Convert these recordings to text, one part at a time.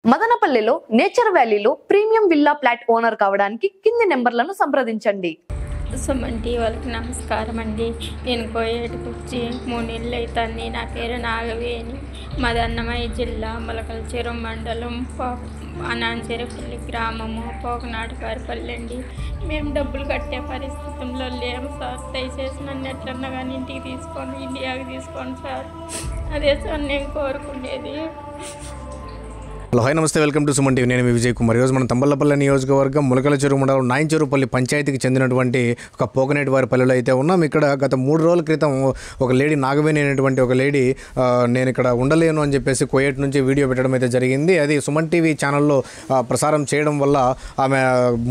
మదనపల్లిలో నేచర్ వ్యాలీలో premium villa flat owner కావడానికి కింది నెంబర్లను సంప్రదించండి. సుమంటి వాళ్ళకి నమస్కారం అండి. నేను కోయేటికి వచ్చి 3 నెలలు అవుతుంది. నా పేరు నాగవేణి. మాది అన్నమయ్య జిల్లా మొలకలచెరువు మండలం అనాంచెరపల్లి గ్రామము పోకనాటివారిపల్లి అండి. మేము డబ్బులు కట్టే పరిస్థితుల్లో లేము సార్. దయచేసి నన్ను ఎట్లన్నా కానీ ఇంటికి తీసుకొని ఇండియాకి తీసుకోండి సార్. అదే సార్ నేను కోరుకునేది. హలో, హాయ్, నమస్తే, వెల్కమ్ టు సుమన్ టీవీ. నేను మీ విజయ్ కుమార్. ఈరోజు మనం తంబళ్లపల్లి నియోజకవర్గం మొలకలచెరువు మండలం నాయించెరుపల్లి పంచాయతీకి చెందినటువంటి ఒక పోకనేటివారిపల్లిలో అయితే ఉన్నాం. ఇక్కడ గత 3 రోజుల క్రితం ఒక లేడీ నాగవేణి అనేటువంటి ఒక లేడీ నేను ఇక్కడ ఉండలేను అని చెప్పేసి కోయేట్ నుంచి వీడియో పెట్టడం అయితే జరిగింది. అది సుమన్ టీవీ ఛానల్లో ప్రసారం చేయడం వల్ల ఆమె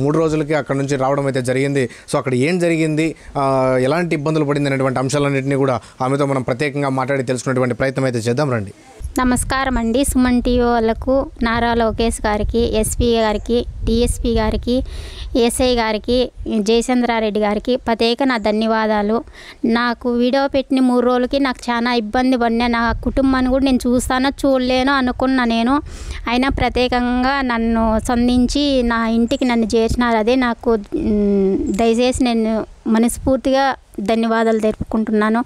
3 రోజులకి అక్కడ నుంచి రావడం అయితే జరిగింది. సో అక్కడ ఏం జరిగింది, ఎలాంటి ఇబ్బందులు పడింది అనేటువంటి అంశాలన్నింటినీ కూడా ఆమెతో మనం ప్రత్యేకంగా మాట్లాడి తెలుసుకునేటువంటి ప్రయత్నం అయితే చేద్దాం రండి. నమస్కారం అండి. సుమన్ టీవీ వాళ్ళకు నారా లోకేష్ గారికి, ఎస్పీ గారికి, డిఎస్పీ గారికి, ఎస్ఐ గారికి, జయచంద్రారెడ్డి గారికి ప్రత్యేక నా ధన్యవాదాలు. నాకు వీడియో పెట్టిన 3 రోజులకి నాకు చాలా ఇబ్బంది పడినా, నా కుటుంబాన్ని కూడా నేను చూడలేను అనుకున్నా నేను. అయినా ప్రత్యేకంగా నన్ను సంధించి నా ఇంటికి నన్ను చేర్చినారు. అదే నాకు దయచేసి నేను మనస్ఫూర్తిగా ధన్యవాదాలు తెలుపుకుంటున్నాను.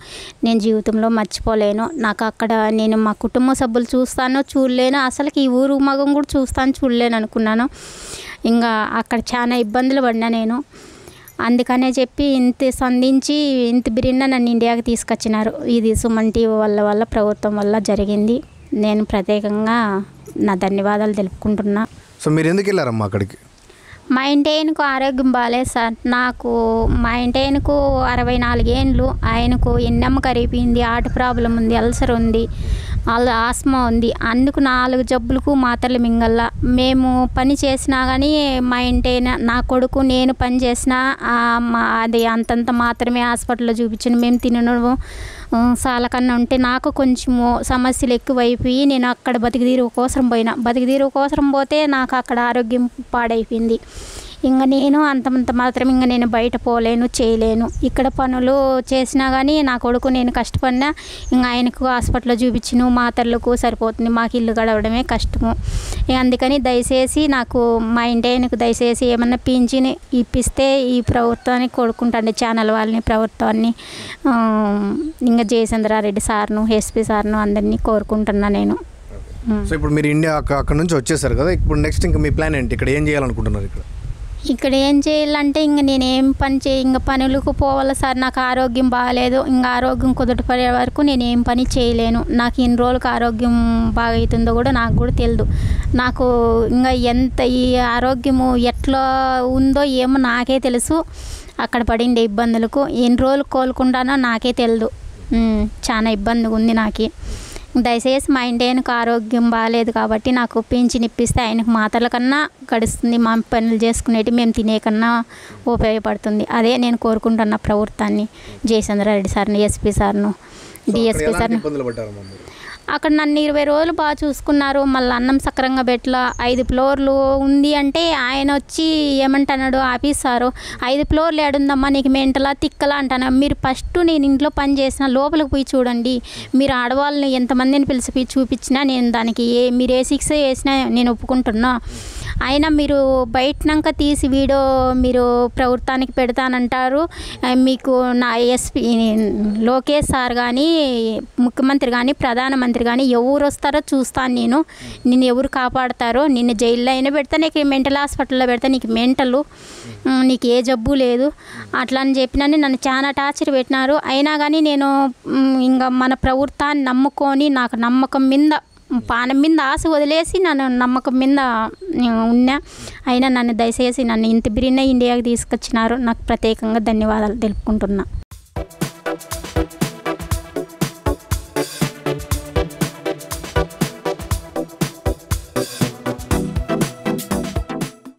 నేను జీవితంలో మర్చిపోలేను. నాకు అక్కడ నేను మా కుటుంబ సభ్యులు చూడలేను, అసలుకి ఈ ఊరు మగం కూడా చూడలేను అనుకున్నాను. ఇంకా అక్కడ చాలా ఇబ్బందులు పడినా నేను. అందుకనే చెప్పి ఇంత సంధించి ఇంత బిరిన్న నన్ను ఇండియాకి తీసుకొచ్చినారు. ఇది సుమన్ టీవీ వల్ల ప్రభుత్వం వల్ల జరిగింది. నేను ప్రత్యేకంగా నా ధన్యవాదాలు తెలుపుకుంటున్నా. సో మీరు ఎందుకు వెళ్ళారమ్మా అక్కడికి? మా ఇంటైనకు ఆరోగ్యం బాగాలేదు సార్. నాకు మా ఇంటైనకు 64 ఏండ్లు. ఆయనకు ఎన్నెమ్మ కరిగిపోయింది, హార్ట్ ప్రాబ్లం ఉంది, అల్సర్ ఉంది, ఆస్మా ఉంది. అందుకు 4 జబ్బులకు మాత్రలు మింగల్లా. మేము పని చేసినా కానీ మా ఇంటైన నా కొడుకు నేను పని చేసినా అది అంతంత మాత్రమే హాస్పిటల్లో చూపించాను. మేము తినడం చాలా కన్నా ఉంటే నాకు కొంచెము సమస్యలు ఎక్కువైపోయి నేను అక్కడ బతికిదీరు కోసం పోతే నాకు అక్కడ ఆరోగ్యం పాడైపోయింది. ఇంకా నేను అంత మాత్రం ఇంకా నేను బయట పోలేను, చేయలేను. ఇక్కడ పనులు చేసినా కానీ నా కొడుకు నేను కష్టపడినా ఇంకా ఆయనకు హాస్పిటల్లో చూపించిన మాత్రలకు సరిపోతుంది. మాకు ఇల్లు గడవడమే కష్టము. అందుకని దయచేసి నాకు మా ఇంటి ఆయనకు దయచేసి ఏమన్నా పింఛన్ ఇప్పిస్తే ఈ ప్రభుత్వాన్ని కోరుకుంటాను, ఛానల్ వాళ్ళని, ప్రభుత్వాన్ని, ఇంకా జయచంద్రారెడ్డి సార్ను, ఎస్పీ సార్ను అందరినీ కోరుకుంటున్నా నేను. సో ఇప్పుడు మీరు ఇండియా అక్కడ నుంచి వచ్చేసారు కదా, ఇప్పుడు నెక్స్ట్ ఇంకా మీ ప్లాన్ ఏంటి? ఇక్కడ ఏం చేయాలనుకుంటున్నారు? ఇక్కడ ఏం చేయాలంటే ఇంకా నేనేం ఇంకా పనులకు పోవాలి సార్. నాకు ఆరోగ్యం బాగాలేదు. ఇంకా ఆరోగ్యం కుదుటపడే వరకు నేను ఏం పని చేయలేను. నాకు ఇన్ని రోజులకు ఆరోగ్యం బాగా అవుతుందో కూడా నాకు కూడా తెలియదు. నాకు ఇంకా ఎంత ఈ ఆరోగ్యము ఎట్లా ఉందో ఏమో నాకే తెలుసు. అక్కడ పడిండే ఇబ్బందులకు ఎన్ని రోజులు కోలుకుంటానో నాకే తెలియదు. చాలా ఇబ్బందిగా ఉంది నాకు. దయచేసి మా ఇంటి ఆయనకు ఆరోగ్యం బాగాలేదు కాబట్టి నాకు పింఛన్ ఇప్పిస్తే ఆయనకు మాత్రల కన్నా గడుస్తుంది. మా పనులు చేసుకునేటి మేము తినే కన్నా ఉపయోగపడుతుంది. అదే నేను కోరుకుంటున్న ప్రభుత్వాన్ని, జయచంద్రారెడ్డి సార్ని, ఎస్పీ సార్ను, డిఎస్పీ సార్ను. అక్కడ నన్ను 20 రోజులు బాగా చూసుకున్నారు. మళ్ళీ అన్నం సక్రంగా పెట్టలా. 5 ఫ్లోర్లు ఉంది అంటే ఆయన వచ్చి ఏమంటున్నాడు, ఆఫీసారు 5 ఫ్లోర్లు ఏడుందమ్మా, నీకు మెంటలా తిక్కలా అంటాను. మీరు ఫస్ట్ నేను ఇంట్లో పని చేసిన లోపలికి పోయి చూడండి. మీరు ఆడవాళ్ళని ఎంతమందిని పిలిచి చూపించినా నేను దానికి మీరు ఏ శిక్ష వేసినా నేను ఒప్పుకుంటున్నా. అయినా మీరు బయటనాక తీసి వీడియో మీరు ప్రభుత్వానికి పెడతానంటారు. మీకు నా ఎస్పీ లోకేష్ సార్ కానీ, ముఖ్యమంత్రి కానీ, ప్రధానమంత్రి కానీ ఎవరు వస్తారో చూస్తాను నేను. నిన్ను ఎవరు కాపాడతారో, నిన్ను జైల్లో అయినా పెడతా, నీకు మెంటల్ హాస్పిటల్లో పెడతా, నీకు మెంటలు, నీకు ఏ జబ్బు లేదు అట్లా అని చెప్పినని నన్ను చాలా టార్చర్ పెట్టినారు. అయినా కానీ నేను ఇంకా మన ప్రభుత్వాన్ని నమ్ముకొని నాకు నమ్మకం మీద పానం మీద ఆశ వదిలేసి నన్ను నమ్మకం మీద ఉన్నా. అయినా నన్ను దయచేసి నన్ను ఇంత బిరిన ఇండియాకి తీసుకొచ్చినారు. నాకు ప్రత్యేకంగా ధన్యవాదాలు తెలుపుకుంటున్నా.